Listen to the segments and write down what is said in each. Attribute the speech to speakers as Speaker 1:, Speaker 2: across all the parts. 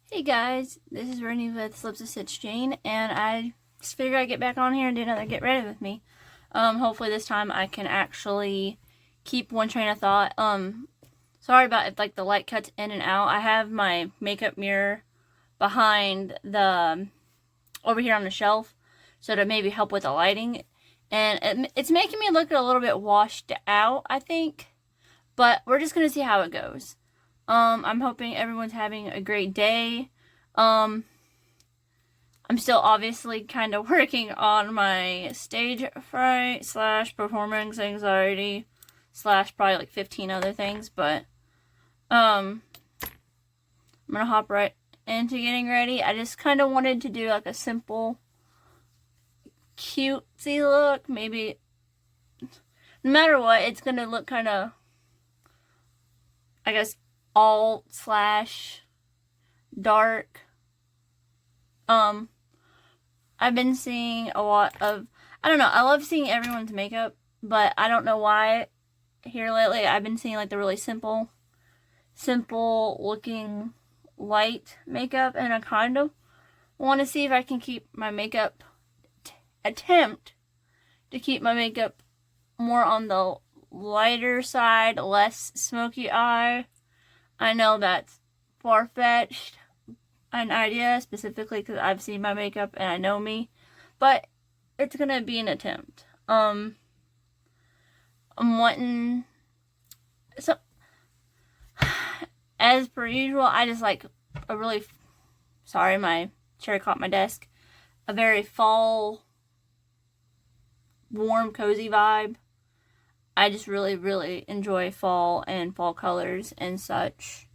Speaker 1: Hey guys, this is Rennie with Slips of Stitch Jane, and I just figured I'd get back on here and do another Get Ready with me. Hopefully this time I can actually keep one train of thought. Sorry about if the light cuts in and out. I have my makeup mirror behind over here on the shelf, so to maybe help with the lighting, and it's making me look a little bit washed out, I think, but we're just gonna see how it goes. I'm hoping everyone's having a great day. I'm still obviously kind of working on my stage fright / performance anxiety / probably like 15 other things, but I'm gonna hop right into getting ready. I just kind of wanted to do like a simple cutesy look. Maybe no matter what, it's gonna look kind of, I guess, alt / dark. I've been seeing a lot of, I don't know, I love seeing everyone's makeup, but I don't know why here lately I've been seeing like the really simple looking light makeup, and I kind of want to see if I can keep my makeup, attempt to keep my makeup more on the lighter side, less smoky eye. I know that's far-fetched, an idea, specifically because I've seen my makeup and I know me, but it's gonna be an attempt. I'm wanting, so as per usual, I just like a really, sorry, my chair caught my desk, a very fall, warm, cozy vibe. I just really enjoy fall and fall colors and such.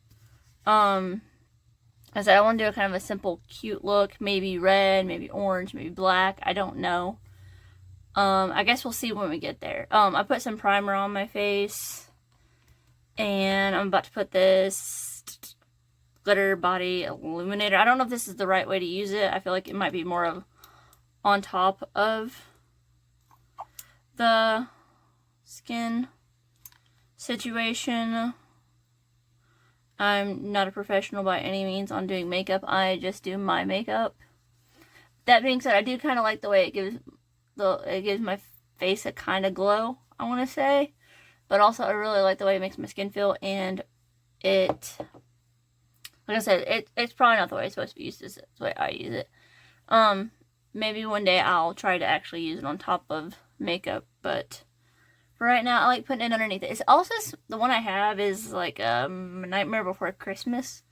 Speaker 1: I said I want to do a kind of a simple, cute look. Maybe red, maybe orange, maybe black. I don't know. I guess we'll see when we get there. I put some primer on my face, and I'm about to put this glitter body illuminator. I don't know if this is the right way to use it. I feel like it might be more of on top of the skin situation. I'm not a professional by any means on doing makeup. I just do my makeup. That being said, I do kind of like the way it gives my face a kind of glow, I want to say. But also I really like the way it makes my skin feel, and it, like I said, it's probably not the way it's supposed to be used. It's the way I use it. Maybe one day I'll try to actually use it on top of makeup, but for right now I like putting it underneath it. It's also, the one I have is like Nightmare Before Christmas.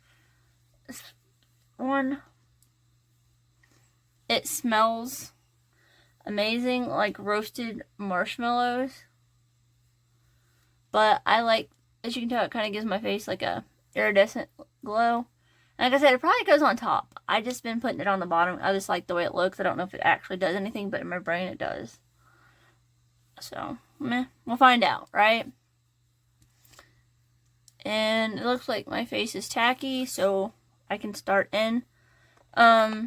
Speaker 1: This one, it smells amazing, like roasted marshmallows, but I like, as you can tell, it kind of gives my face like a iridescent glow. And like I said, it probably goes on top. I just been putting it on the bottom. I just like the way it looks. I don't know if it actually does anything, but in my brain it does. So, we'll find out, right? And it looks like my face is tacky, so I can start in. I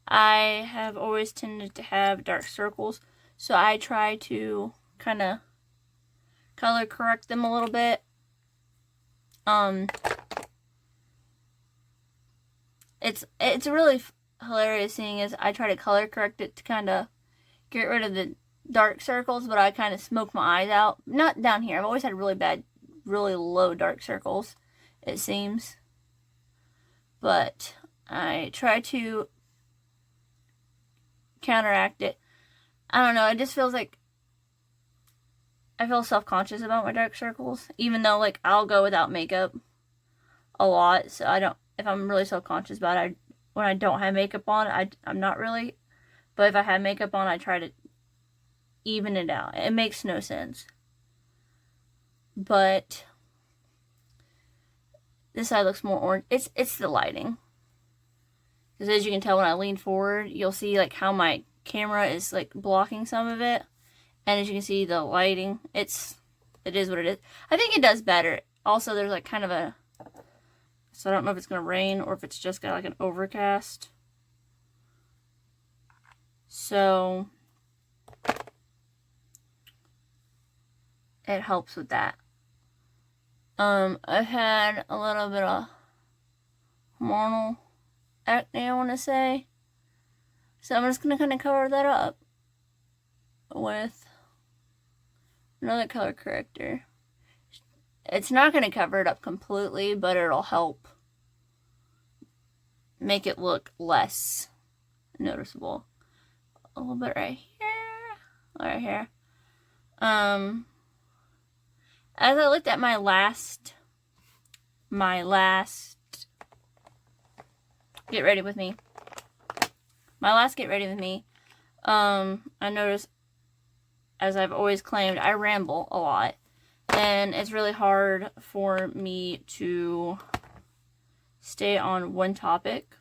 Speaker 1: have always tended to have dark circles, so I try to kind of color correct them a little bit. It's really hilarious seeing as I try to color correct it to kind of get rid of the dark circles, but I kind of smoke my eyes out. Not down here. I've always had really low dark circles, it seems. But I try to counteract it. I don't know, it just feels like I feel self-conscious about my dark circles, even though like I'll go without makeup a lot, so I don't, if I'm really self-conscious about it, when I don't have makeup on, I'm not really, but if I have makeup on, I try to even it out. It makes no sense. But this side looks more orange. It's the lighting. Because as you can tell, when I lean forward, you'll see like how my camera is like blocking some of it. And as you can see, the lighting, it is what it is. I think it does better. Also, there's like kind of a, so I don't know if it's going to rain or if it's just got like an overcast. So it helps with that. I've had a little bit of hormonal acne, I want to say. So I'm just going to kind of cover that up with another color corrector. It's not going to cover it up completely, but it'll help make it look less noticeable. A little bit right here. Right here. As I looked at my last Get Ready With Me. My last Get Ready With Me, I noticed, as I've always claimed, I ramble a lot. And it's really hard for me to stay on one topic.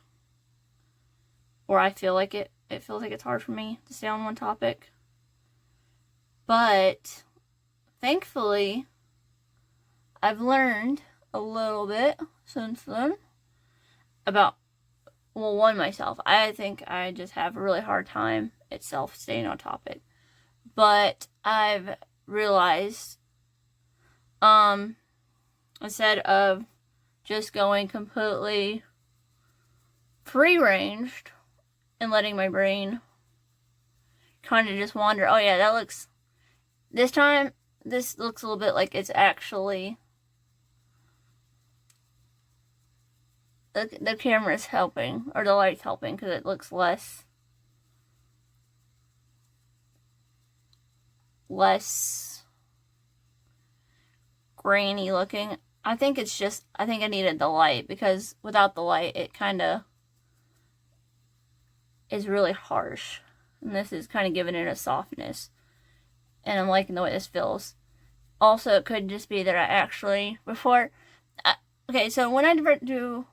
Speaker 1: Or I feel like it feels like it's hard for me to stay on one topic. But thankfully, I've learned a little bit since then about, well, one, myself. I think I just have a really hard time itself staying on topic. But I've realized, instead of just going completely free-ranged and letting my brain kind of just wander, oh yeah, this looks a little bit like it's actually, the camera's helping, or the light's helping, because it looks less grainy looking. I think I needed the light, because without the light it kind of is really harsh, and this is kind of giving it a softness, and I'm liking the way this feels. Also, it could just be that I actually, okay, so when I do,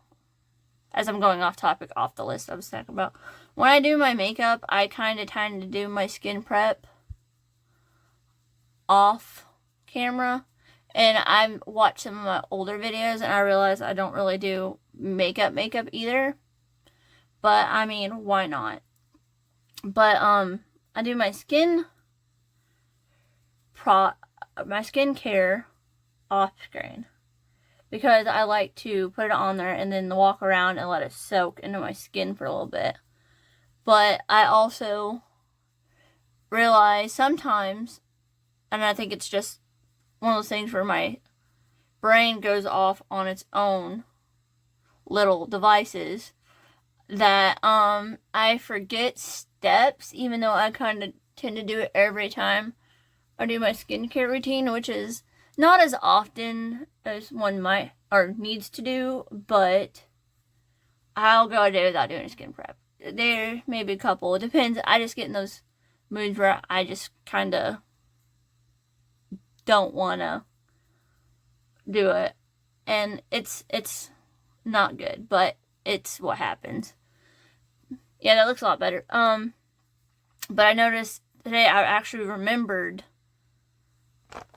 Speaker 1: as I'm going off topic, off the list I was talking about, when I do my makeup, I kind of tend to do my skin prep off camera. And I watched some of my older videos, and I realized I don't really do makeup either. But, I mean, why not? But, I do my skincare off screen, because I like to put it on there and then walk around and let it soak into my skin for a little bit. But I also realize sometimes, and I think it's just one of those things where my brain goes off on its own little devices, that I forget steps, even though I kind of tend to do it every time I do my skincare routine, which is not as often as one might or needs to do, but I'll go a day without doing a skin prep. There may be a couple. It depends. I just get in those moods where I just kind of don't want to do it. And it's not good, but it's what happens. Yeah, that looks a lot better. But I noticed today I actually remembered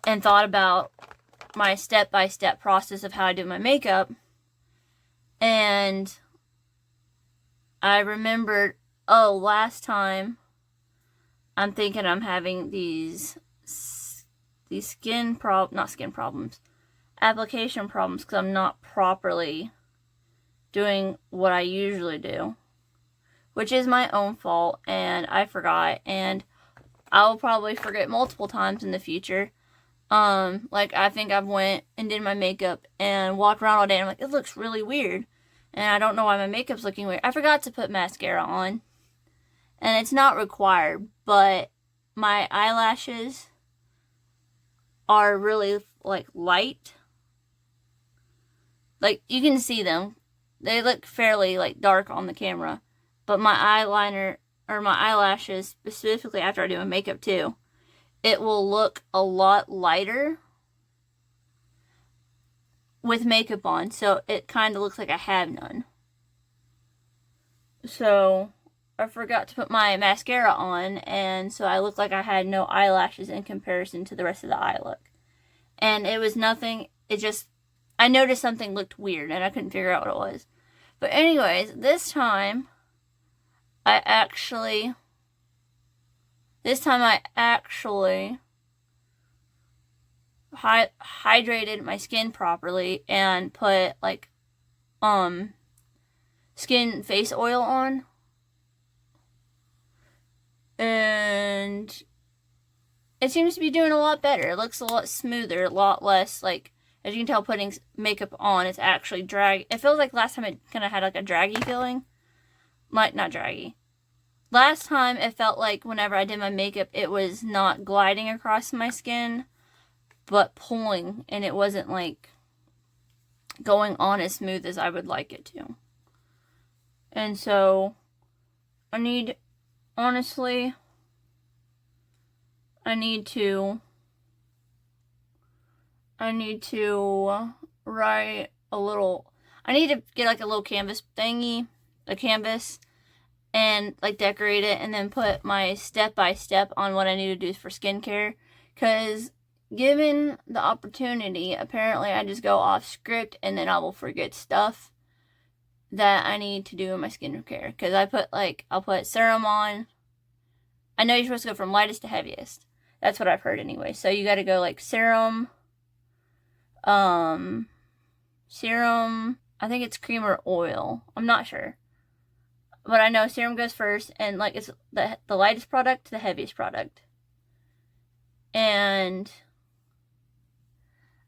Speaker 1: and thought about my step-by-step process of how I do my makeup. And I remembered, last time I'm thinking I'm having these application problems, because I'm not properly doing what I usually do, which is my own fault, and I forgot, and I'll probably forget multiple times in the future. Like, I think I went and did my makeup and walked around all day, and I'm like, it looks really weird, and I don't know why my makeup's looking weird. I forgot to put mascara on, and it's not required, but my eyelashes are really, like, light. Like, you can see them. They look fairly, like, dark on the camera. But my eyeliner, or my eyelashes, specifically after I do my makeup too, it will look a lot lighter with makeup on. So it kind of looks like I have none. So I forgot to put my mascara on, and so I looked like I had no eyelashes in comparison to the rest of the eye look. And it was nothing, I noticed something looked weird, and I couldn't figure out what it was. But anyways, this time I actually hydrated my skin properly and put, like, skin face oil on. And it seems to be doing a lot better. It looks a lot smoother, a lot less, like, as you can tell, putting makeup on, it's actually it feels like last time it kind of had like a draggy feeling. Not draggy. Last time it felt like whenever I did my makeup, it was not gliding across my skin, but pulling, and it wasn't like going on as smooth as I would like it to. And so I need to write a little, I need to get like a little canvas thingy, a canvas, and like decorate it, and then put my step-by-step on what I need to do for skincare. Because given the opportunity, apparently I just go off script, and then I will forget stuff that I need to do in my skincare. Because I'll put serum on. I know you're supposed to go from lightest to heaviest. That's what I've heard anyway. So you got to go like serum, I think it's cream or oil. I'm not sure. But I know serum goes first, and like it's the lightest product to the heaviest product. And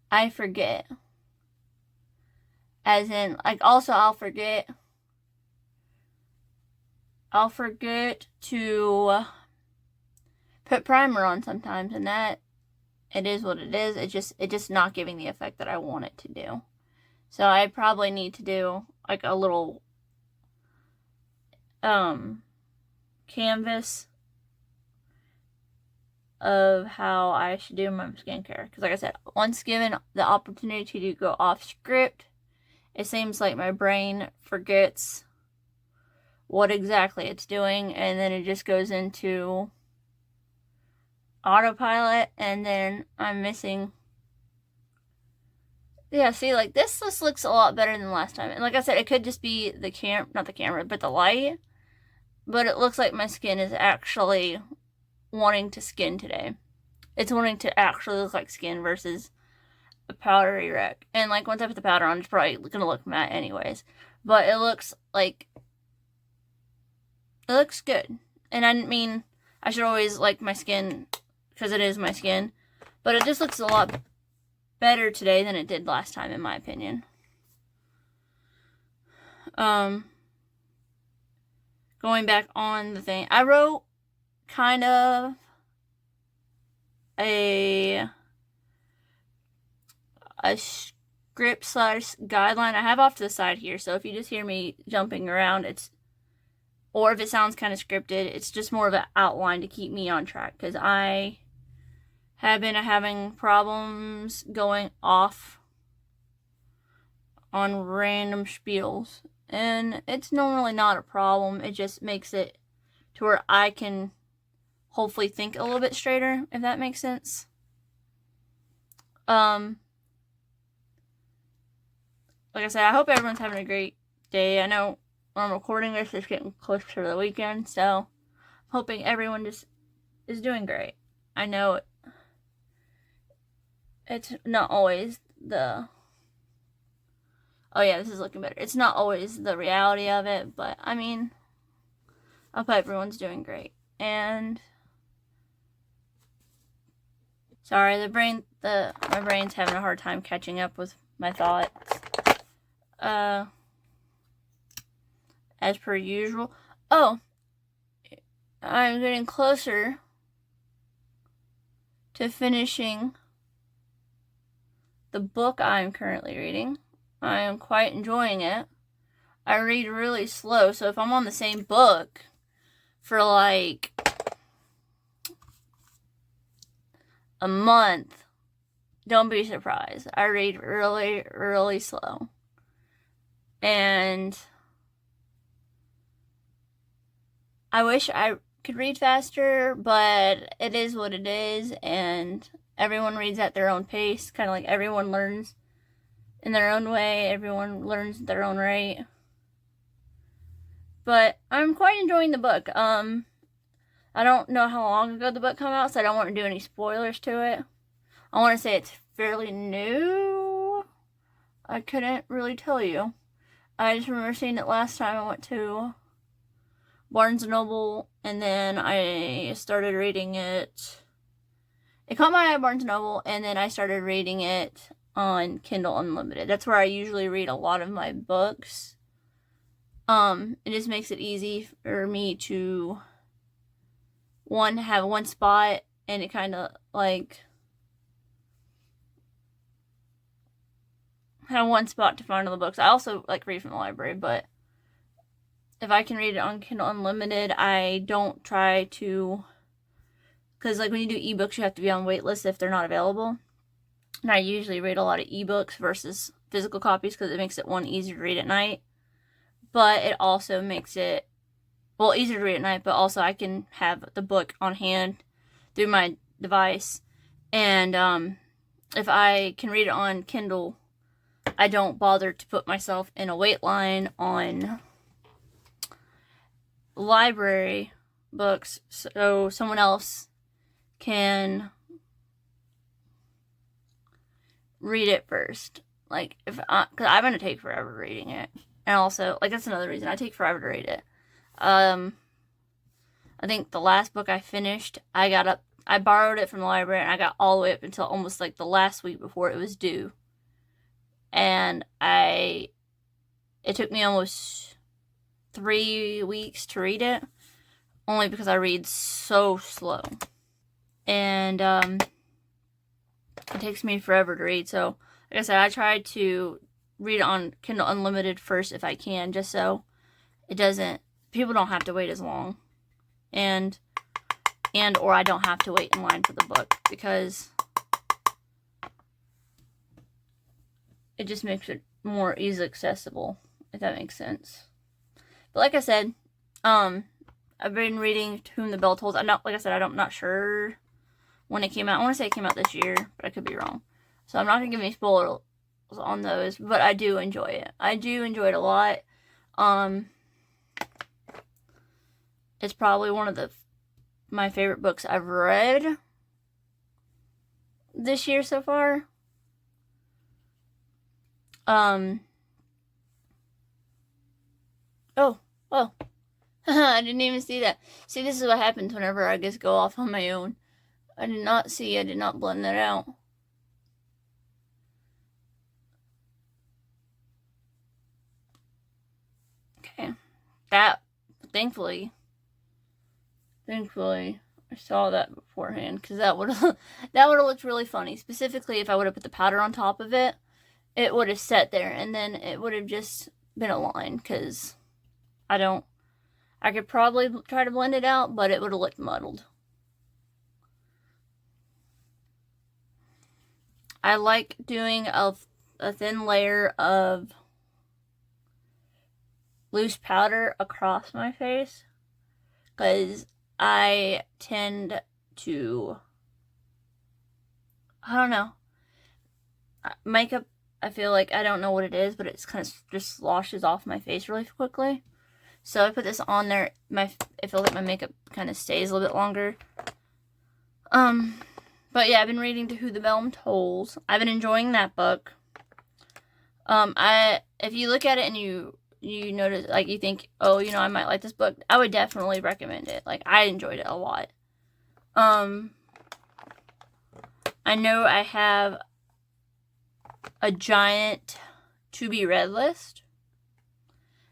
Speaker 1: I forget. As in, like, also I'll forget to put primer on sometimes, and that, it is what it is. It's just not giving the effect that I want it to do. So I probably need to do like a little canvas of how I should do my skincare. Because like I said, once given the opportunity to go off script, it seems like my brain forgets what exactly it's doing, and then it just goes into autopilot, and then I'm missing. Yeah, see, like, this just looks a lot better than last time. And like I said, it could just be not the camera, but the light. But it looks like my skin is actually wanting to skin today. It's wanting to actually look like skin versus a powdery wreck. And like, once I put the powder on, it's probably gonna look matte anyways. But it looks good. And I didn't mean I should always like my skin because it is my skin. But it just looks a lot better today than it did last time, in my opinion. Going back on the thing, I wrote kind of a script / guideline I have off to the side here. So if you just hear me jumping around, or if it sounds kind of scripted, it's just more of an outline to keep me on track, because I have been having problems going off on random spiels. And it's normally not a problem. It just makes it to where I can hopefully think a little bit straighter, if that makes sense. Like I said, I hope everyone's having a great day. I know when I'm recording this, it's getting close to the weekend, so I'm hoping everyone just is doing great. I know it's not always oh yeah, this is looking better. It's not always the reality of it, but I mean, I hope everyone's doing great. And sorry, my brain's having a hard time catching up with my thoughts. As per usual. Oh, I'm getting closer to finishing the book I'm currently reading. I am quite enjoying it. I read really slow, so if I'm on the same book for like a month, don't be surprised. I read really, really slow. And I wish I could read faster, but it is what it is, and everyone reads at their own pace, kind of like everyone learns in their own way, everyone learns at their own rate. But I'm quite enjoying the book. I don't know how long ago the book came out, so I don't want to do any spoilers to it. I want to say it's fairly new. I couldn't really tell you. I just remember seeing it last time I went to Barnes & Noble, and then I started reading it. It caught my eye at Barnes & Noble, and then I started reading it on Kindle Unlimited. That's where I usually read a lot of my books. It just makes it easy for me to, one, have one spot, and it kind of, like, have one spot to find all the books. I also like read from the library, but if I can read it on Kindle Unlimited, I don't try to, because like when you do ebooks, you have to be on wait lists if they're not available. And I usually read a lot of ebooks versus physical copies because it makes it, one, easier to read at night, but it also makes it, well, easier to read at night, but also I can have the book on hand through my device. And if I can read it on Kindle, I don't bother to put myself in a wait line on library books so someone else can read it first. Like, because I'm going to take forever reading it. And also, like, that's another reason I take forever to read it. I think the last book I finished, I borrowed it from the library, and I got all the way up until almost like the last week before it was due. And it took me almost 3 weeks to read it, only because I read so slow. And it takes me forever to read. So, like I said, I try to read it on Kindle Unlimited first if I can, just so people don't have to wait as long. Or I don't have to wait in line for the book, because it just makes it more easily accessible, if that makes sense. But like I said, I've been reading To Whom the Bell Tolls. I'm not sure when it came out. I want to say it came out this year, but I could be wrong. So I'm not going to give any spoilers on those, but I do enjoy it. I do enjoy it a lot. It's probably one of my favorite books I've read this year so far. Oh, I didn't even see that. See, this is what happens whenever I just go off on my own. I did not blend that out. Okay. That, thankfully, I saw that beforehand, because that would have looked really funny. Specifically, if I would have put the powder on top of it, it would have sat there, and then it would have just been a line, because I could probably try to blend it out, but it would have looked muddled. I like doing a thin layer of loose powder across my face, because I tend to, I don't know, makeup, I feel like, I don't know what it is, but it's kind of just sloshes off my face really quickly. So I put this on there, it feels like my makeup kind of stays a little bit longer. But yeah, I've been reading To Who the Bell Tolls. I've been enjoying that book. If you look at it and you notice, like, you think, oh, I might like this book, I would definitely recommend it. Like, I enjoyed it a lot. I know I have a giant to-be-read list.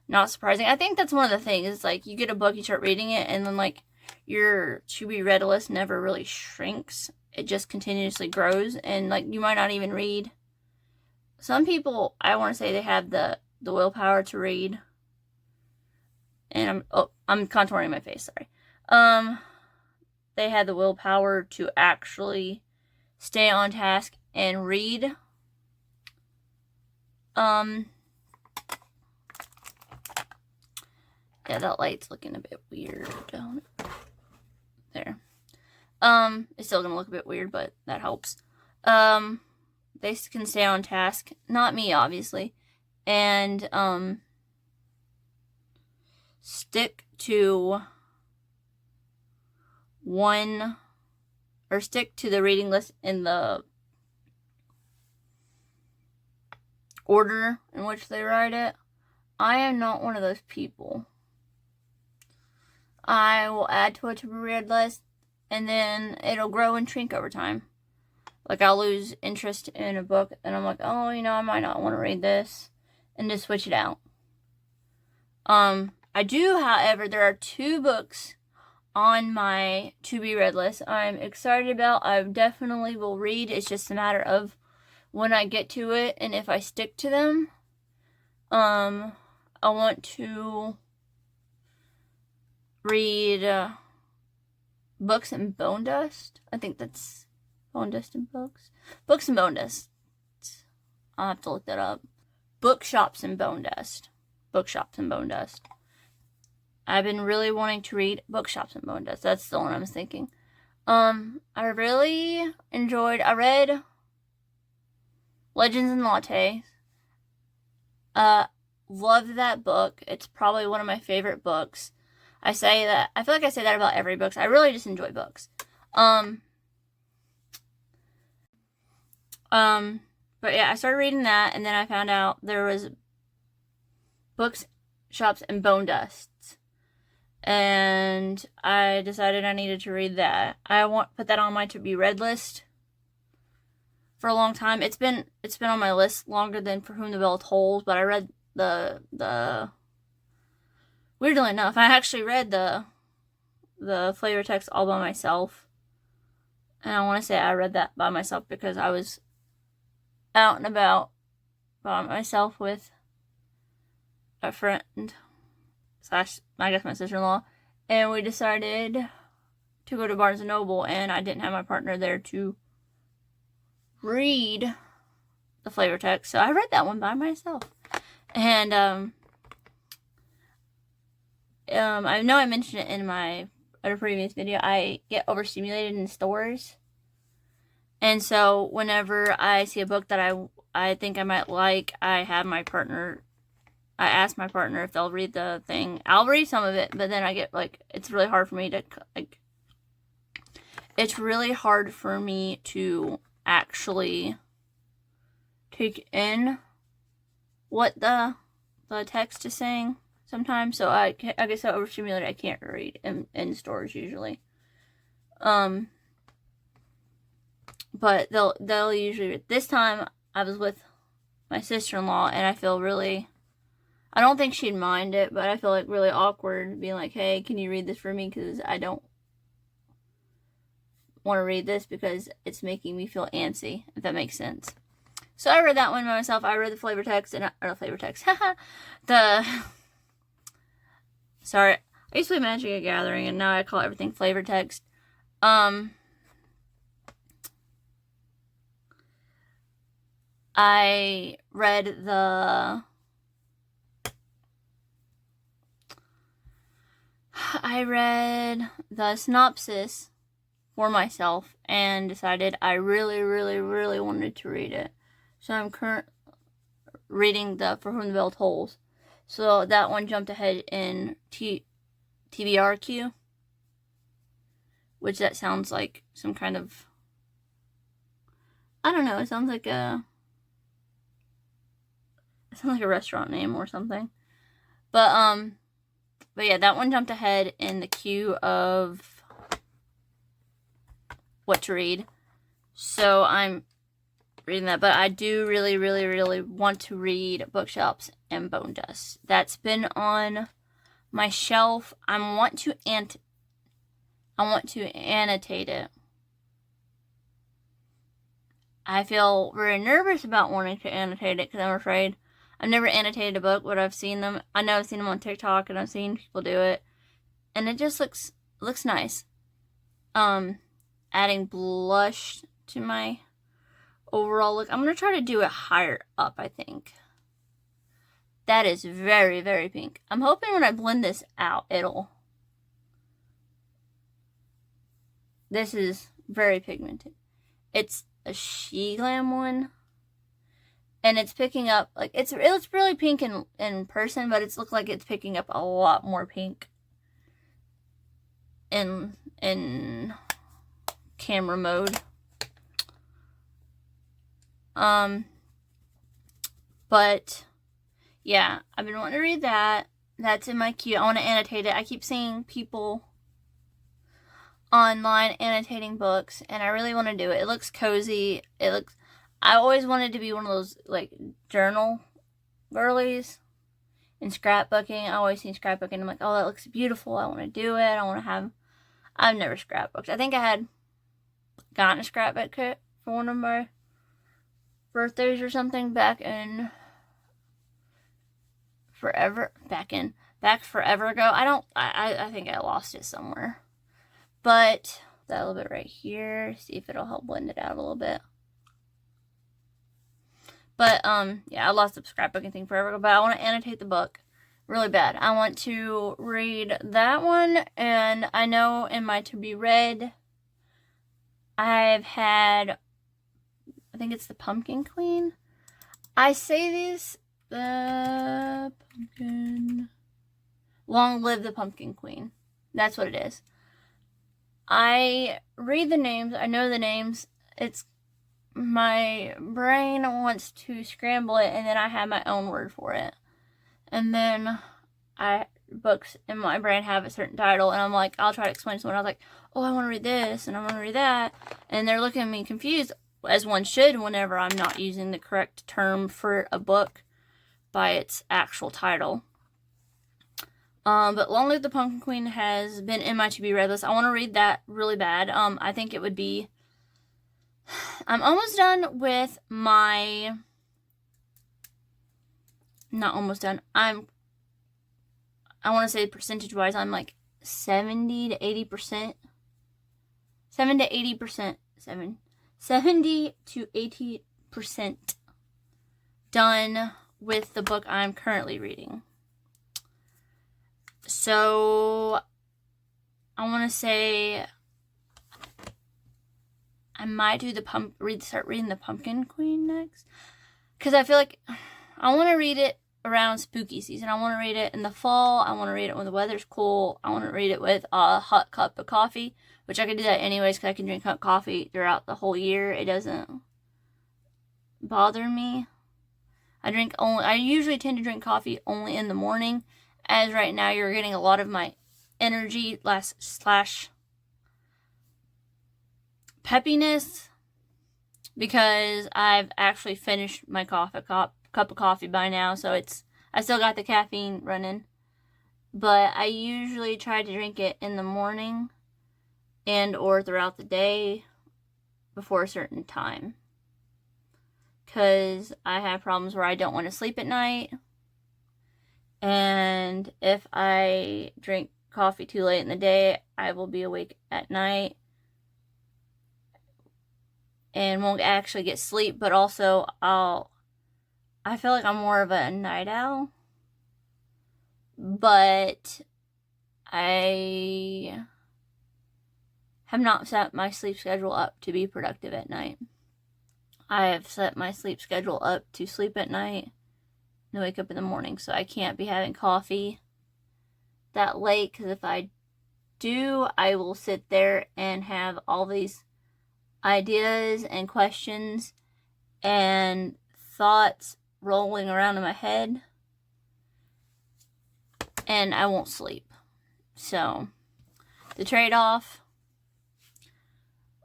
Speaker 1: Not surprising. I think that's one of the things. It's like, you get a book, you start reading it, and then, like, your to-be-read list never really shrinks. It just continuously grows, and, like, you might not even read. Some people, I want to say, they have the willpower to read. And I'm contouring my face, sorry. They had the willpower to actually stay on task and read. Yeah, that light's looking a bit weird, don't it? There. It's still gonna look a bit weird, but that helps. They can stay on task. Not me, obviously. And, stick to the reading list in the order in which they write it. I am not one of those people. I will add to a to-be-read list, and then it'll grow and shrink over time. Like, I'll lose interest in a book, and I'm like, oh, I might not want to read this, and just switch it out. I do, however, there are 2 books on my to-be-read list I'm excited about. I definitely will read. It's just a matter of when I get to it and if I stick to them. I want to read Books and Bone Dust. I think that's Bone Dust and Books. Books and Bone Dust. I'll have to look that up. Bookshops and Bone Dust. Bookshops and Bone Dust. I've been really wanting to read Bookshops and Bone Dust. That's the one I was thinking. I really enjoyed, I read Legends and Lattes. Loved that book. It's probably one of my favorite books. I feel like I say that about every book. I really just enjoy books. But yeah, I started reading that, and then I found out there was Books, Shops, and Bone Dusts. And I decided I needed to read that. Put that on my to-be-read list for a long time. It's been on my list longer than For Whom the Bell Tolls, but I read the weirdly enough, I actually read the flavor text all by myself. And I want to say I read that by myself because I was out and about by myself with a friend / I guess my sister-in-law, and we decided to go to Barnes & Noble, and I didn't have my partner there to read the flavor text, so I read that one by myself. And I know I mentioned it in my other previous video, I get overstimulated in stores, and so whenever I see a book that I think I might like, I ask my partner if they'll read the thing. I'll read some of it, but then I get, it's really hard for me to, it's really hard for me to actually take in what the text is saying sometimes. So I get so overstimulated I can't read in stores usually. But they'll usually read. This time I was with my sister-in-law, and I feel really, I don't think she'd mind it, but I feel like really awkward being like, hey, can you read this for me? Because I don't want to read this because it's making me feel antsy, if that makes sense. So I read that one by myself. I read the flavor text, sorry, I used to play Magic the Gathering, and now I call everything flavor text. I read the synopsis for myself and decided I really, really, really wanted to read it. So I'm reading the For Whom the Bell Tolls. So that one jumped ahead in TBRQ, which that sounds like some kind of, I don't know, it sounds like a restaurant name or something. But yeah, that one jumped ahead in the queue of what to read. So I'm reading that, but I do really, really, really want to read Bookshops and Bone Dust. That's been on my shelf. I want to annotate it. I feel very nervous about wanting to annotate it because I'm afraid. I've never annotated a book, but I've seen them. I know I've seen them on TikTok, and I've seen people do it, and it just looks nice. Adding blush to my overall look. I'm gonna try to do it higher up, I think. That is very, very pink. I'm hoping when I blend this out, this is very pigmented. It's a She Glam one. And it's picking up, it's really pink in person, but it's looked like it's picking up a lot more pink in camera mode. But yeah, I've been wanting to read that. That's in my queue. I want to annotate it. I keep seeing people online annotating books, and I really want to do it. It looks cozy. I always wanted to be one of those, like, journal girlies in scrapbooking. I always seen scrapbooking. I'm like, oh, that looks beautiful. I want to do it. I've never scrapbooked. I think I had gotten a scrapbook kit for one of my birthdays or something back forever ago. I think I lost it somewhere. But that little bit right here, see if it'll help blend it out a little bit. But, yeah, I lost the scrapbooking thing forever ago, but I want to annotate the book really bad. I want to read that one, and I know in my to be read, I've had, I think it's the Pumpkin Queen. I say this, the pumpkin, Long Live the Pumpkin Queen. That's what it is. I read the names, I know the names, my brain wants to scramble it, and then I have my own word for it. And then books in my brain have a certain title, and I'm like, I'll try to explain to someone. I was like, oh, I want to read this, and I want to read that. And they're looking at me confused, as one should whenever I'm not using the correct term for a book by its actual title. But Long Live the Pumpkin Queen has been in my to-be read list. I want to read that really bad. I think it would be... I'm almost done with my... Not almost done. I want to say percentage-wise, I'm like 70 to 80%. 70 to 80% done with the book I'm currently reading. So, I want to say I might do start reading the Pumpkin Queen next. Because I feel like I want to read it around spooky season. I want to read it in the fall. I want to read it when the weather's cool. I want to read it with a hot cup of coffee, which I can do that anyways because I can drink hot coffee throughout the whole year. It doesn't bother me. I usually tend to drink coffee only in the morning, as right now you're getting a lot of my energy slash peppiness because I've actually finished my cup of coffee by now, so I still got the caffeine running, but I usually try to drink it in the morning and or throughout the day before a certain time, because I have problems where I don't want to sleep at night, and if I drink coffee too late in the day, I will be awake at night and won't actually get sleep, but also I feel like I'm more of a night owl, but I have not set my sleep schedule up to be productive at night. I have set my sleep schedule up to sleep at night and wake up in the morning, so I can't be having coffee that late, because if I do, I will sit there and have all these ideas and questions and thoughts rolling around in my head, and I won't sleep. So, the trade-off,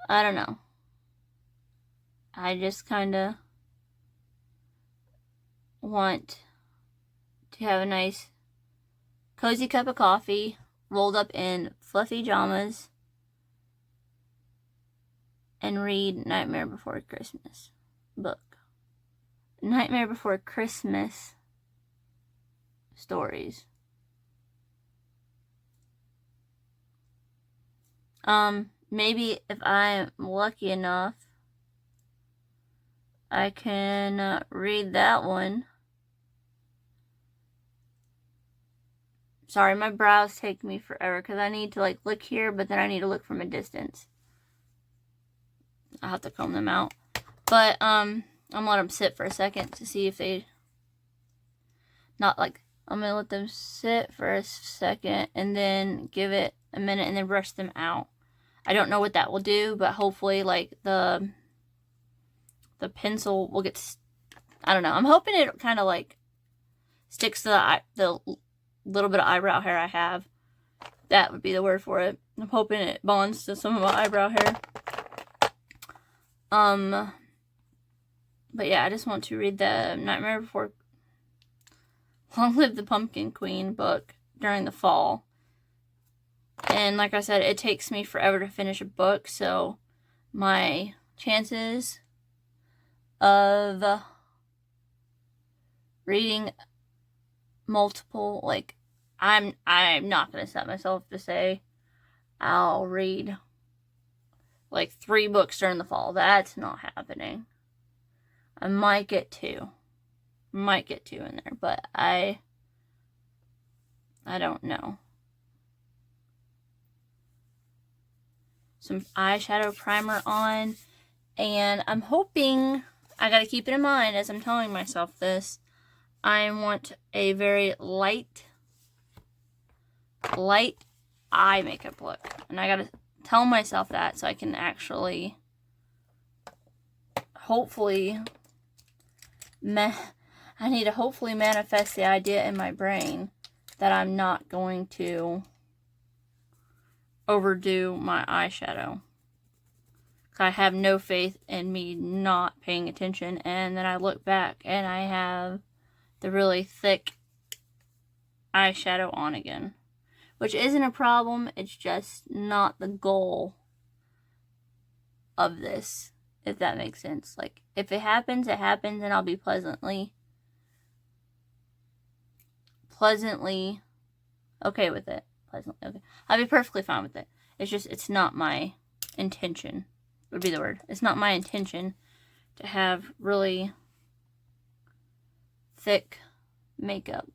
Speaker 1: I don't know. I just kind of want to have a nice cozy cup of coffee rolled up in fluffy pajamas and read Nightmare Before Christmas book. Nightmare Before Christmas stories. Maybe if I'm lucky enough, I can read that one. Sorry, my brows take me forever because I need to look here, but then I need to look from a distance. I'll have to comb them out. But I'm gonna let them sit for a second to see if they I'm gonna let them sit for a second and then give it a minute and then brush them out. I don't know what that will do, but hopefully the pencil will get, I don't know. I'm hoping it'll kind of sticks to the little bit of eyebrow hair I have. That would be the word for it. I'm hoping it bonds to some of my eyebrow hair. But yeah, I just want to read the Nightmare Before Long Live the Pumpkin Queen book during the fall. And like I said, it takes me forever to finish a book, so my chances of reading multiple, like, I'm not going to set myself to say I'll read like 3 books during the fall. That's not happening. I might get 2. Might get 2 in there, but I don't know. Some eyeshadow primer on, and I'm hoping, I gotta keep it in mind as I'm telling myself this, I want a very light eye makeup look, and I gotta tell myself that so I can actually hopefully I need to hopefully manifest the idea in my brain that I'm not going to overdo my eyeshadow. I have no faith in me not paying attention, and then I look back and I have the really thick eyeshadow on again. Which isn't a problem, it's just not the goal of this, if that makes sense. Like, if it happens, it happens, and I'll be pleasantly okay with it. Pleasantly okay. I'll be perfectly fine with it. It's just, it's not my intention, would be the word. It's not my intention to have really thick makeup.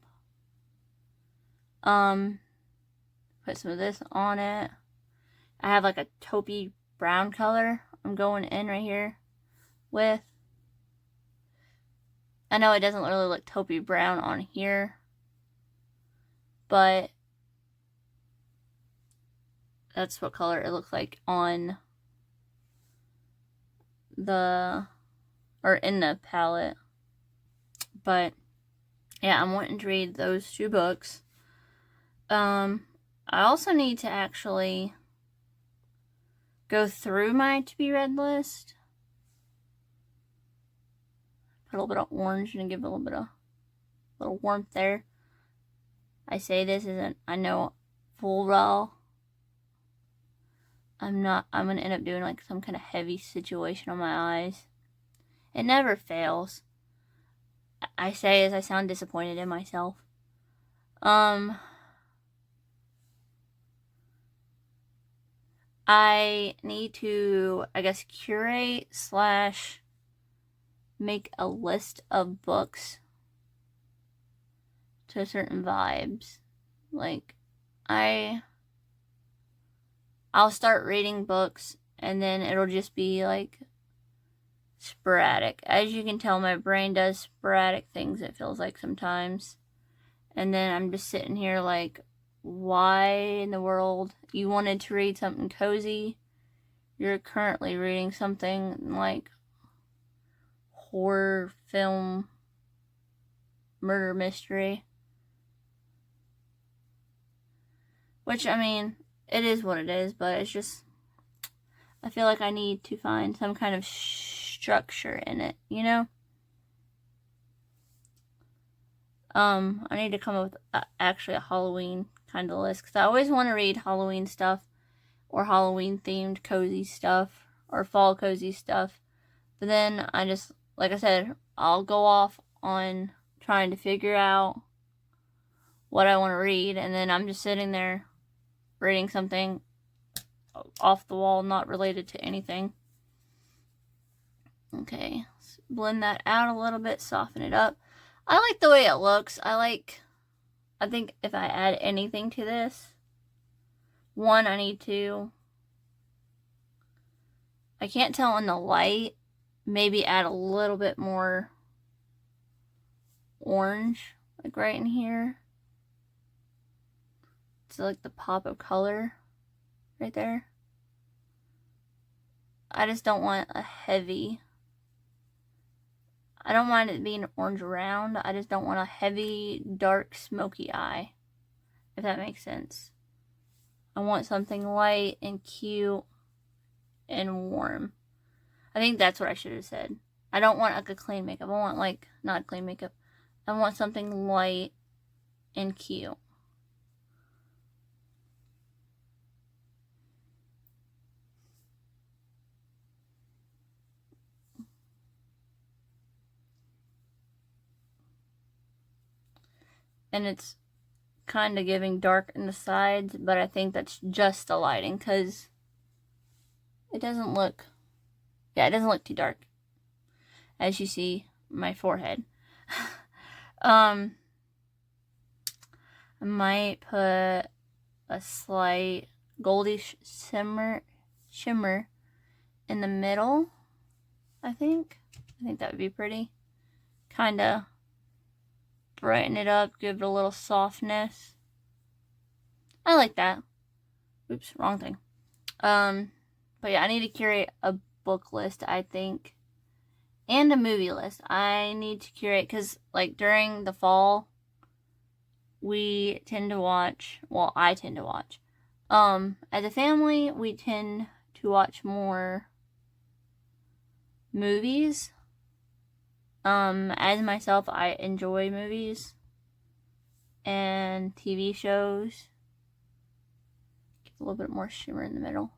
Speaker 1: Put some of this on it. I have like a taupey brown color I'm going in right here with. I know it doesn't really look taupey brown on here, but that's what color it looks like on the, or in the palette. But yeah, I'm wanting to read those 2 books. I also need to actually go through my to be read list. Put a little bit of orange and give it a little bit of warmth there. I say this isn't, I know, full raw. I'm going to end up doing like some kind of heavy situation on my eyes. It never fails. I say as I sound disappointed in myself. I need to, I guess, curate / make a list of books to certain vibes. Like, I'll start reading books and then it'll just be like sporadic. As you can tell, my brain does sporadic things, it feels like sometimes. And then I'm just sitting here like, why in the world you wanted to read something cozy? You're currently reading something like horror film, murder mystery. Which, I mean, it is what it is, but it's just, I feel like I need to find some kind of structure in it, you know? I need to come up with actually a Halloween kind of list, because I always want to read Halloween stuff, or Halloween themed cozy stuff, or fall cozy stuff. But then I just, like I said, I'll go off on trying to figure out what I want to read, and then I'm just sitting there reading something off the wall, not related to anything. Okay, let's blend that out a little bit, soften it up. I like the way it looks. I think if I add anything to this, one, I can't tell in the light, maybe add a little bit more orange, like right in here. It's like the pop of color right there. I just don't want a heavy I don't mind it being orange round. I just don't want a heavy, dark, smoky eye, if that makes sense. I want something light and cute and warm. I think that's what I should have said. I don't want like a clean makeup. I want like, not clean makeup. I want something light and cute. And it's kind of giving dark in the sides, but I think that's just the lighting, because it doesn't look, yeah, it doesn't look too dark, as you see my forehead. I might put a slight goldish shimmer in the middle. I think that would be pretty. Kind of brighten it up, give it a little softness. I like that. Oops, wrong thing. But yeah, I need to curate a book list, I think, and a movie list. I need to curate, because like during the fall, we tend to watch, well, I tend to watch, as a family, we tend to watch more movies. As myself, I enjoy movies and TV shows. Get a little bit more shimmer in the middle.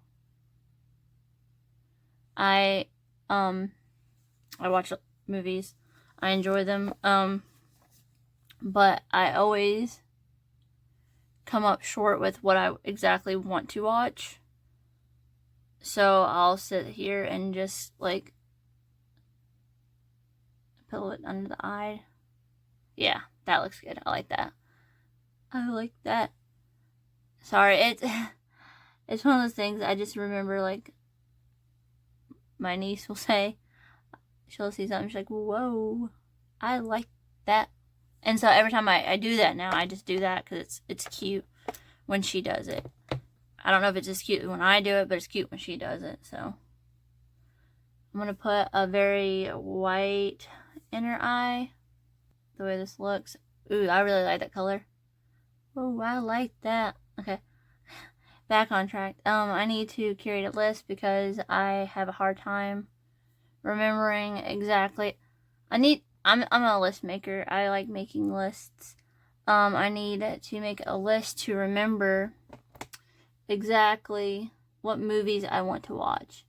Speaker 1: I watch movies. I enjoy them. But I always come up short with what I exactly want to watch. So I'll sit here and just like put it under the eye. Yeah, that looks good. I like that. I like that. Sorry, it's one of those things I just remember, like, my niece will say, she'll see something, she's like, whoa, I like that. And so every time I do that now, I just do that because it's cute when she does it. I don't know if it's just cute when I do it, but it's cute when she does it. So I'm going to put a very white inner eye, the way this looks. Ooh, I really like that color. Oh, I like that. Okay, back on track. I need to curate a list because I have a hard time remembering exactly. I'm a list maker. I like making lists. I need to make a list to remember exactly what movies I want to watch.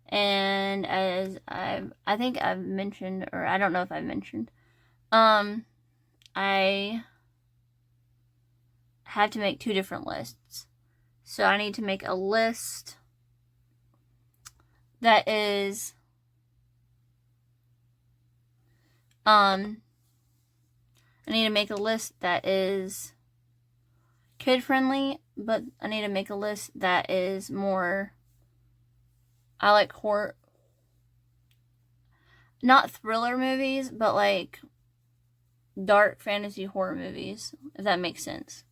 Speaker 1: And as I think I've mentioned, or I don't know if I've mentioned, I have to make 2 different lists. So I need to make a list that is I need to make a list that is kid friendly, but I need to make a list that is more, I like horror, not thriller movies, but like dark fantasy horror movies, if that makes sense.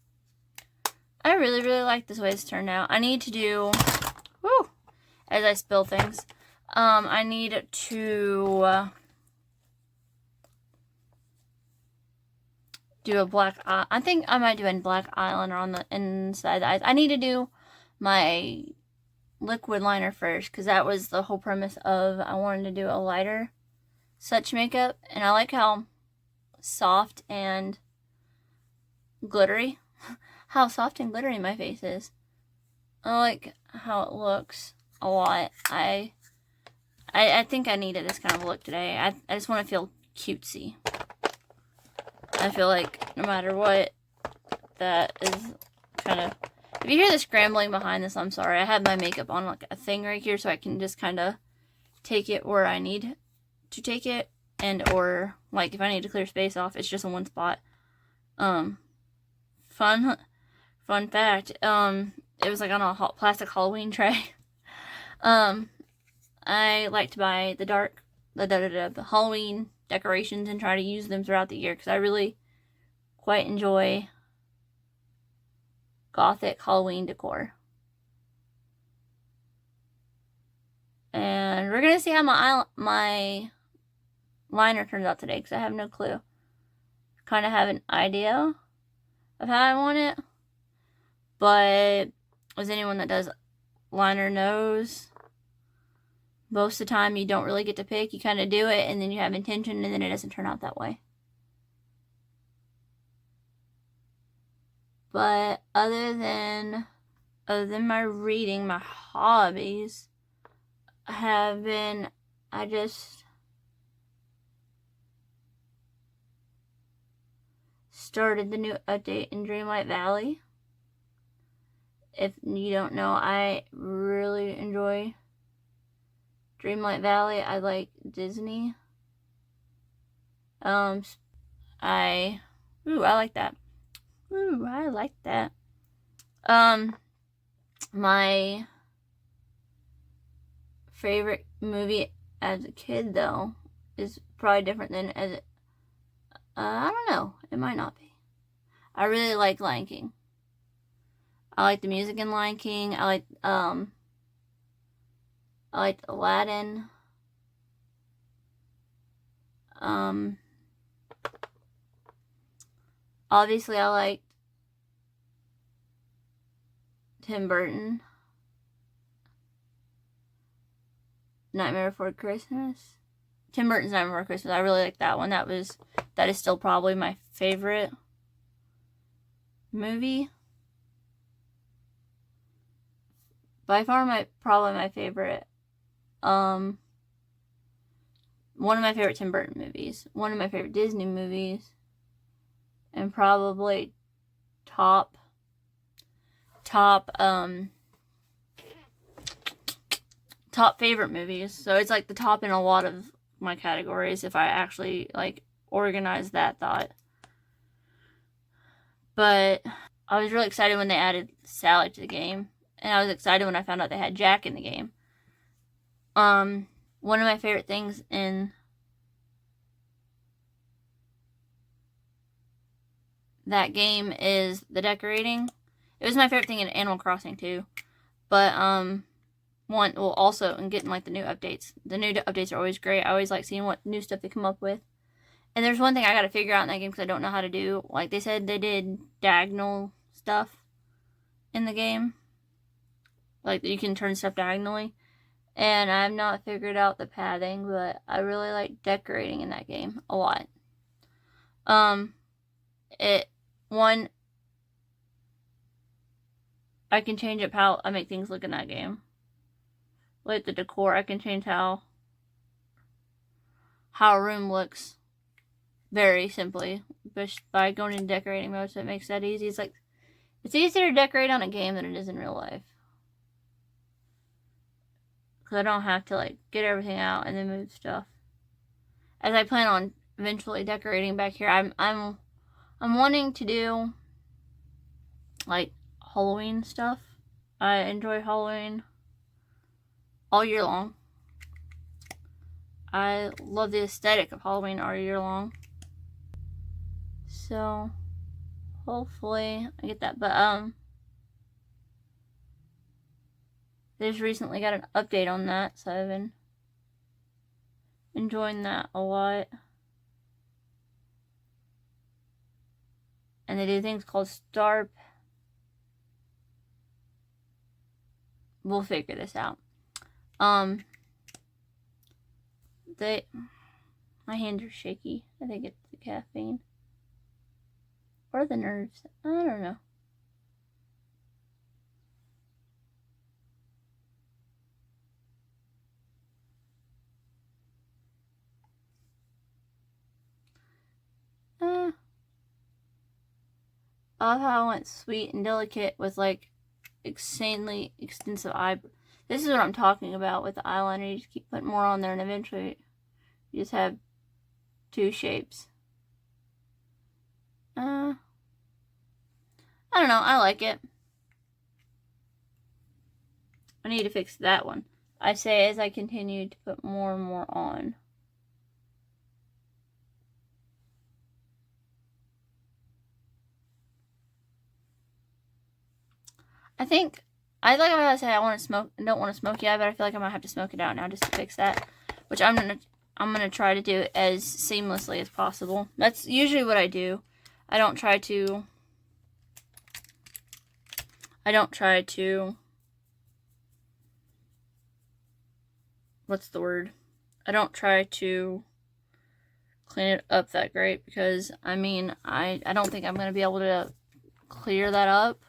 Speaker 1: I really, really like this way it's turned out. I need to do, whoo, as I spill things, I need to do a black eye. I think I might do a black eyeliner on the inside of the eyes. I need to do my liquid liner first, because that was the whole premise of, I wanted to do a lighter such makeup, and I like how soft and glittery, how soft and glittery my face is. I like how it looks a lot. I think I needed this kind of look today. I just want to feel cutesy. I feel like no matter what, that is kind of, if you hear the scrambling behind this, I'm sorry. I have my makeup on like a thing right here, so I can just kind of take it where I need to take it, and or like if I need to clear space off, it's just in one spot. Fun fact, it was like on a plastic Halloween tray. I like to buy the Halloween decorations and try to use them throughout the year, because I really quite enjoy gothic Halloween decor. And we're gonna see how my liner turns out today because I have no clue. Kind of have an idea of how I want it, but as anyone that does liner knows, most of the time you don't really get to pick. You kind of do it and then you have intention and then it doesn't turn out that way. But other than my reading, my hobbies have been, I just started the new update in Dreamlight Valley. If you don't know, I really enjoy Dreamlight Valley. I like Disney. I like that. I like that. My favorite movie as a kid, though, is probably different than as I don't know. It might not be. I really like Lion King. I like the music in Lion King. I liked Aladdin. Obviously I liked Tim Burton. Nightmare Before Christmas. Tim Burton's Nightmare Before Christmas. I really like that one. That is still probably my favorite movie. By far probably my favorite. One of my favorite Tim Burton movies. One of my favorite Disney movies. And probably top favorite movies. So it's like the top in a lot of my categories if I actually like organize that thought. But I was really excited when they added Sally to the game. And I was excited when I found out they had Jack in the game. One of my favorite things in that game is the decorating. It was my favorite thing in Animal Crossing too. But also in getting like the new updates. The new updates are always great. I always like seeing what new stuff they come up with. And there's one thing I gotta figure out in that game because I don't know how to do. Like they said they did diagonal stuff in the game. Like you can turn stuff diagonally. And I've not figured out the padding, but I really like decorating in that game a lot. I can change up how I make things look in that game. Like the decor, I can change how a room looks very simply just by going into decorating mode, so it makes that easy. It's easier to decorate on a game than it is in real life. Because I don't have to like get everything out and then move stuff. As I plan on eventually decorating back here, I'm wanting to do like Halloween stuff. I enjoy Halloween all year long. I love the aesthetic of Halloween all year long. So hopefully I get that. But they just recently got an update on that, so I've been enjoying that a lot. And they do things called Star. We'll figure this out. My hands are shaky. I think it's the caffeine. Or the nerves. I don't know. I love how I went sweet and delicate with like insanely extensive eyebrows. This is what I'm talking about with the eyeliner. You just keep putting more on there and eventually you just have two shapes. I don't know. I like it. I need to fix that one. I say as I continue to put more and more on. I like how I say I want to smoke. I don't want to smoke yet, but I feel like I might have to smoke it out now just to fix that. Which I'm gonna I'm going to try to do it as seamlessly as possible. That's usually what I do. I don't try to what's the word? I don't try to clean it up that great because, I mean, I don't think I'm going to be able to clear that up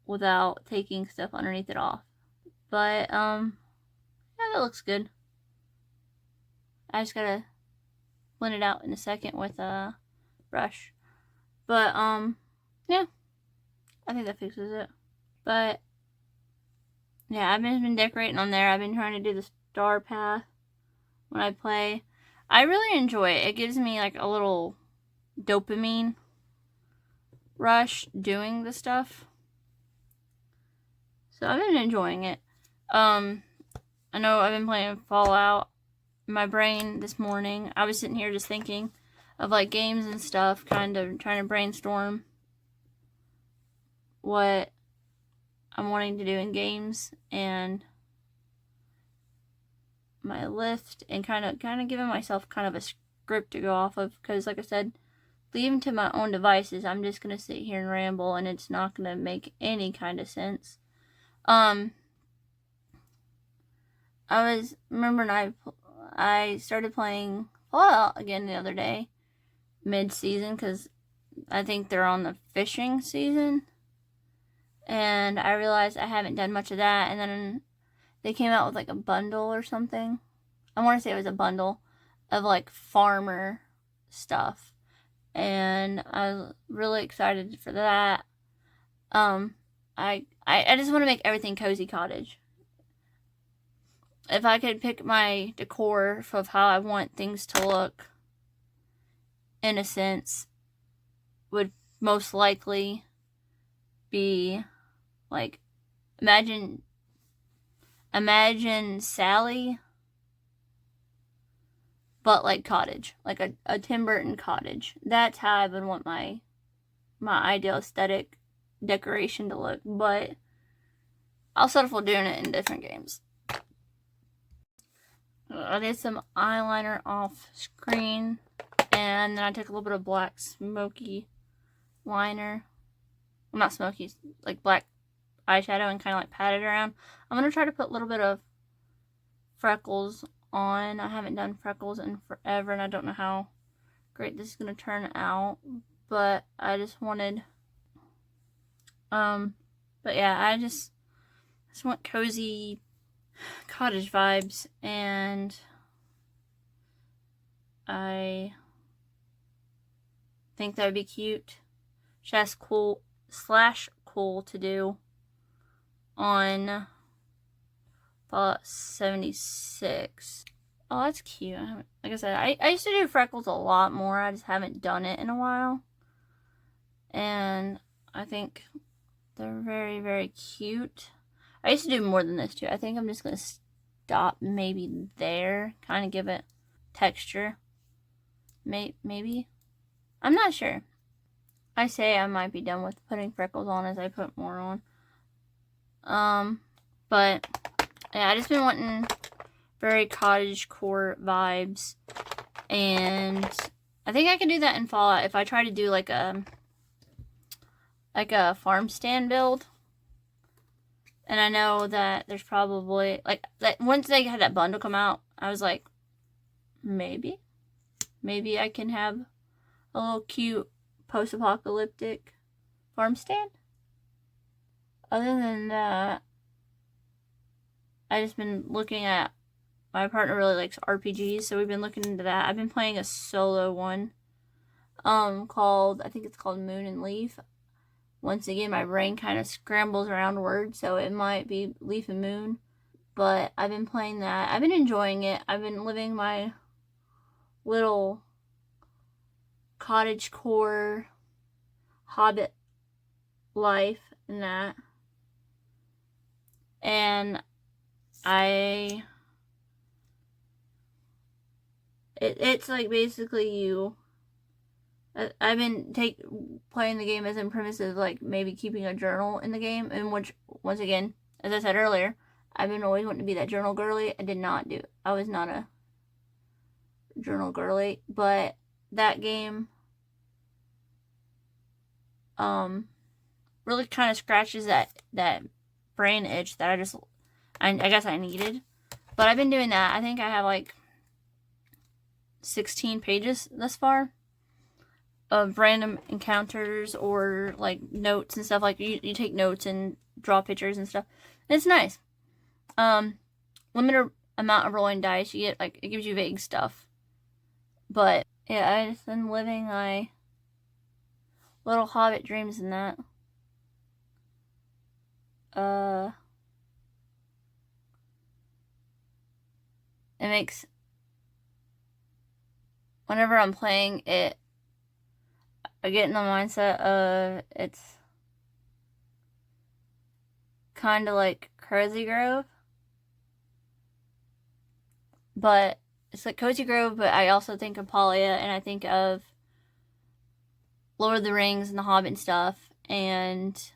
Speaker 1: without taking stuff underneath it off. But, yeah, that looks good. I just gotta blend it out in a second with a brush. But, yeah, I think that fixes it. But, yeah, I've been decorating on there. I've been trying to do the star path when I play. I really enjoy it. It gives me like a little dopamine rush doing the stuff. So I've been enjoying it. I know I've been playing Fallout. My brain this morning, I was sitting here just thinking of like games and stuff, kind of trying to brainstorm what I'm wanting to do in games and my list, and kind of giving myself kind of a script to go off of, because like I said, leaving to my own devices, I'm just gonna sit here and ramble and it's not gonna make any kind of sense. I was remembering I started playing Fallout again the other day, mid-season, because I think they're on the fishing season, and I realized I haven't done much of that, and then they came out with like a bundle or something. I want to say it was a bundle of like farmer stuff, and I was really excited for that. I just want to make everything cozy cottage. If I could pick my decor of how I want things to look, in a sense, would most likely be like, imagine Sally, but like cottage, like a Tim Burton cottage. That's how I would want my ideal aesthetic decoration to look, but I'll settle for doing it in different games. I did some eyeliner off screen, and then I took a little bit of black smoky liner. Well, not smoky, like black eyeshadow, and kind of like pat it around. I'm going to try to put a little bit of freckles on. I haven't done freckles in forever, and I don't know how great this is going to turn out, but I just wanted, but yeah, I just want cozy cottage vibes, and I think that would be cute. Just cool to do on Fallout 76. Oh, that's cute. Like I said, I used to do freckles a lot more. I just haven't done it in a while, and I think they're very, very cute. I used to do more than this too. I think I'm just going to stop maybe there. Kind of give it texture. Maybe. I'm not sure. I say I might be done with putting freckles on as I put more on. But yeah, I just been wanting very cottagecore vibes. And I think I can do that in Fallout if I try to do like a farm stand build. And I know that there's probably, like, that once they had that bundle come out, I was like, maybe I can have a little cute post-apocalyptic farm stand. Other than that, I just been looking at, my partner really likes RPGs, so we've been looking into that. I've been playing a solo one, called, I think it's called Moon and Leaf. Once again, my brain kind of scrambles around words, so it might be Leaf and Moon. But I've been playing that. I've been enjoying it. I've been living my little cottagecore hobbit life in that. And it's like basically you. I've been playing the game as in premise of like maybe keeping a journal in the game, in which, once again, as I said earlier, I've been always wanting to be that journal girly. I was not a journal girly, but that game really kind of scratches that brain itch that I guess I needed. But I've been doing that. I think I have like 16 pages thus far of random encounters or like notes and stuff. Like you take notes and draw pictures and stuff. And it's nice. Limited amount of rolling dice. You get like, it gives you vague stuff. But yeah, I just been living my little hobbit dreams in that. It makes, whenever I'm playing it, I get in the mindset of it's kind of like Cozy Grove, but it's like Cozy Grove, but I also think of Palia, and I think of Lord of the Rings and the Hobbit and stuff, and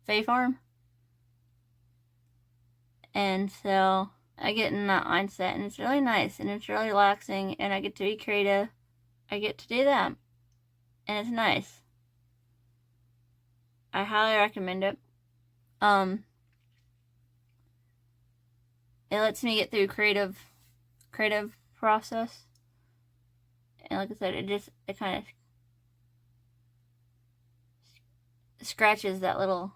Speaker 1: Fae Farm. And so I get in that mindset, and it's really nice, and it's really relaxing, and I get to be creative. I get to do that, and it's nice. I highly recommend it. It lets me get through creative process, and like I said, it kind of scratches that little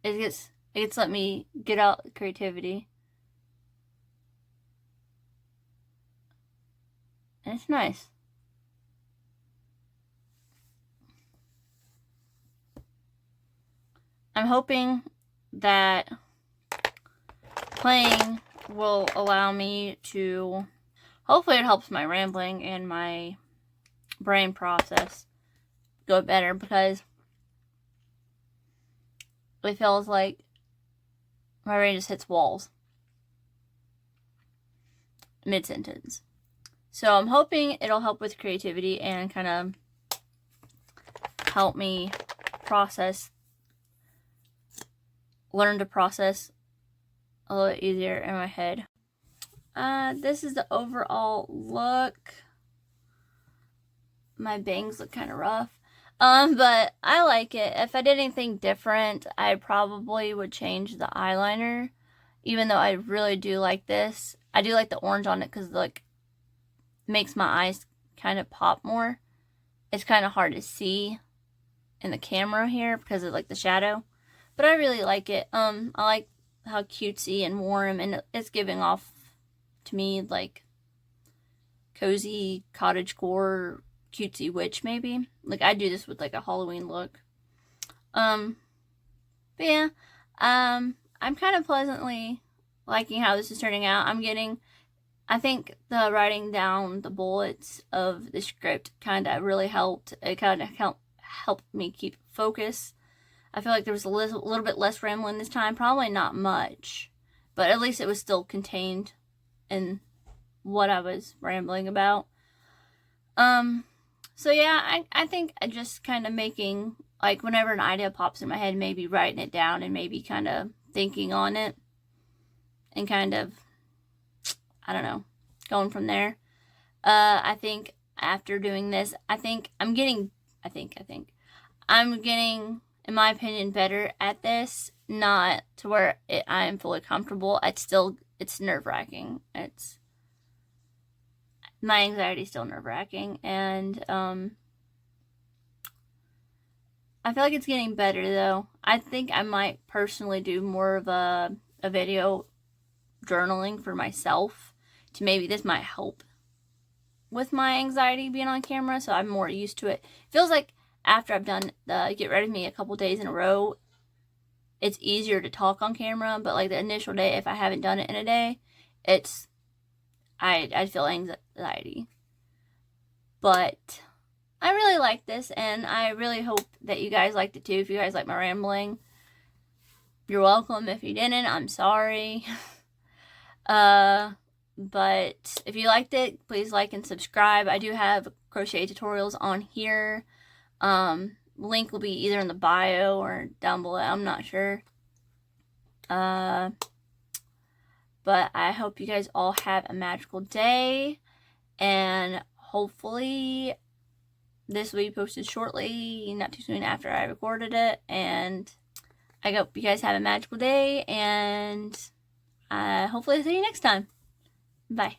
Speaker 1: it gets let me get out creativity, and it's nice. I'm hoping that playing will allow me to, hopefully it helps my rambling and my brain process go better, because it feels like my brain just hits walls mid-sentence. So I'm hoping it'll help with creativity and kind of help me learn to process a little easier in my head. This is the overall look. My bangs look kind of rough. But I like it. If I did anything different, I probably would change the eyeliner, even though I really do like this. I do like the orange on it because like makes my eyes kind of pop more. It's kind of hard to see in the camera here because of like the shadow, but I really like it. I like how cutesy and warm, and it's giving off to me like cozy cottagecore, cutesy witch maybe. Like I do this with like a Halloween look. But yeah, I'm kind of pleasantly liking how this is turning out. I think the writing down the bullets of the script kind of really helped. It kind of helped me keep focus. I feel like there was a little bit less rambling this time. Probably not much, but at least it was still contained in what I was rambling about. So yeah, I think I just kind of making, like, whenever an idea pops in my head, maybe writing it down and maybe kind of thinking on it and kind of, I don't know, going from there. I think after doing this, I'm getting, in my opinion, better at this. Not to where I am fully comfortable. It's nerve-wracking. My anxiety is still nerve-wracking, and I feel like it's getting better, though. I think I might personally do more of a video journaling for myself, to maybe this might help with my anxiety being on camera, so I'm more used to it. Feels like after I've done the Get Rid of Me a couple days in a row, it's easier to talk on camera, but like the initial day, if I haven't done it in a day, I feel anxiety. But I really like this, and I really hope that you guys liked it too. If you guys like my rambling, you're welcome. If you didn't, I'm sorry. But if you liked it, please like and subscribe. I do have crochet tutorials on here. Link will be either in the bio or down below. I'm not sure. But I hope you guys all have a magical day. And hopefully this will be posted shortly, not too soon after I recorded it. And I hope you guys have a magical day. And hopefully I'll see you next time. Bye.